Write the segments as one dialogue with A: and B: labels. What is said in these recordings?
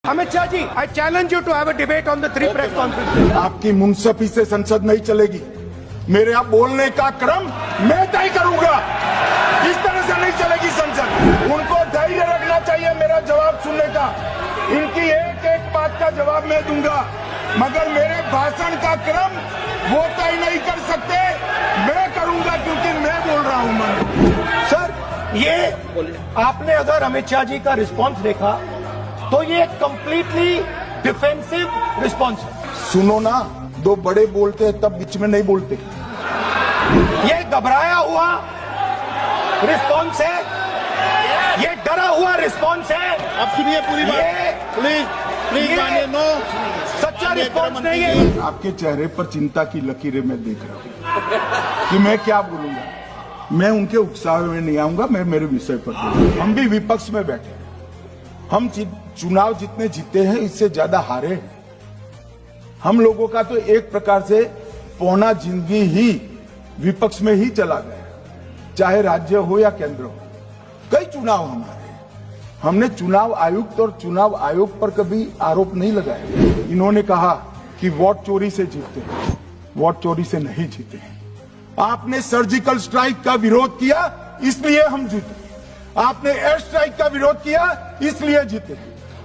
A: Amit Shah ji, I challenge you to have a debate on the 3 press conferences.
B: आपकी मुंसफी से संसद नहीं चलेगी। मेरे यहाँ बोलने का क्रम मैं तय करूंगा। इस तरह से नहीं चलेगी संसद। उनको धैर्य रखना चाहिए मेरा जवाब सुनने का। इनकी एक एक बात का जवाब मैं दूंगा, मगर मेरे भाषण का क्रम वो तय नहीं कर सकते। मैं करूंगा क्योंकि मैं बोल रहा हूँ।
A: सर, ये आपने अगर अमित शाह जी का रिस्पॉन्स देखा तो ये कंप्लीटली डिफेंसिव रिस्पॉन्स है।
B: सुनो ना, दो बड़े बोलते हैं तब बीच में नहीं बोलते।
A: ये घबराया हुआ रिस्पॉन्स है, ये डरा हुआ रिस्पॉन्स है।
C: आप सुनिए पूरी बात, प्लीज मानिए। नो,
A: सच्चा रिस्पॉन्स नहीं है।
B: आपके चेहरे पर चिंता की लकीरें मैं देख रहा हूँ कि मैं क्या बोलूंगा। मैं उनके उकसावे में नहीं आऊंगा, मैं मेरे विषय पर बोलूंगा। हम भी विपक्ष में बैठे, हम चुनाव जितने जीते हैं इससे ज्यादा हारे हैं। हम लोगों का तो एक प्रकार से पौना जिंदगी ही विपक्ष में ही चला गया, चाहे राज्य हो या केंद्र हो। कई चुनाव हमारे, हमने चुनाव आयुक्त और चुनाव आयोग पर कभी आरोप नहीं लगाया। इन्होंने कहा कि वोट चोरी से जीते हैं, वोट चोरी से नहीं जीते हैं। आपने सर्जिकल स्ट्राइक का विरोध किया इसलिए हम जीते, आपने एयर स्ट्राइक का विरोध किया इसलिए जीते,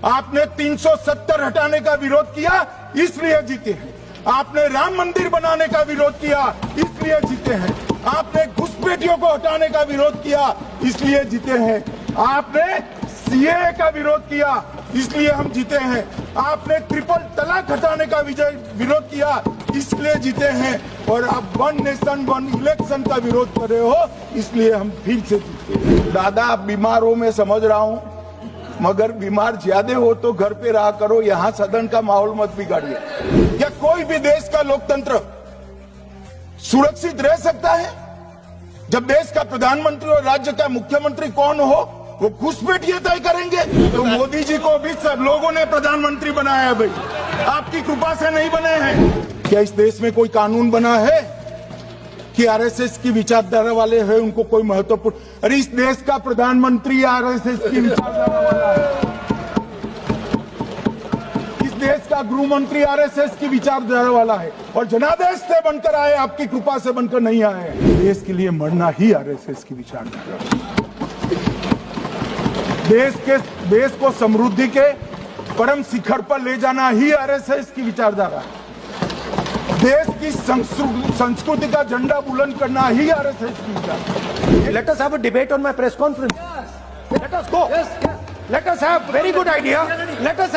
B: आपने 370 हटाने का विरोध किया इसलिए जीते हैं, आपने राम मंदिर बनाने का विरोध किया इसलिए जीते हैं, आपने घुसपैठियों को हटाने का विरोध किया इसलिए जीते हैं, आपने सीएए का विरोध किया इसलिए हम जीते हैं, आपने ट्रिपल तलाक हटाने का विरोध किया इसलिए जीते हैं, और अब 1 नेशन 1 इलेक्शन का विरोध कर रहे हो इसलिए हम फिर से जीते। दादा, आप बीमार हो मैं समझ रहा हूं, मगर बीमार ज्यादा हो तो घर पे रहा करो, यहाँ सदन का माहौल मत बिगाड़िए। क्या कोई भी देश का लोकतंत्र सुरक्षित रह सकता है जब देश का प्रधानमंत्री और राज्य का मुख्यमंत्री कौन हो वो घुसपैठिए तय करेंगे? तो मोदी जी को भी सब लोगों ने प्रधानमंत्री बनाया है भाई, आपकी कृपा से नहीं बने हैं। क्या इस देश में कोई कानून बना है कि आरएसएस की विचारधारा वाले हैं उनको कोई महत्वपूर्ण? अरे इस देश का प्रधानमंत्री आरएसएस की विचारधारा वाला है, इस देश का गृह मंत्री आरएसएस की विचारधारा वाला है, और जनादेश से बनकर आए, आपकी कृपा से बनकर नहीं आए। देश के लिए मरना ही आरएसएस की विचारधारा। देश को समृद्धि के परम शिखर पर ले जाना ही आरएसएस की विचारधारा है। देश की संस्कृति का झंडा बुलंद करना ही आरएसएस की विचारधारा।
A: Let us have a debate on my press conference. Let us go. Let us have very good idea. Let us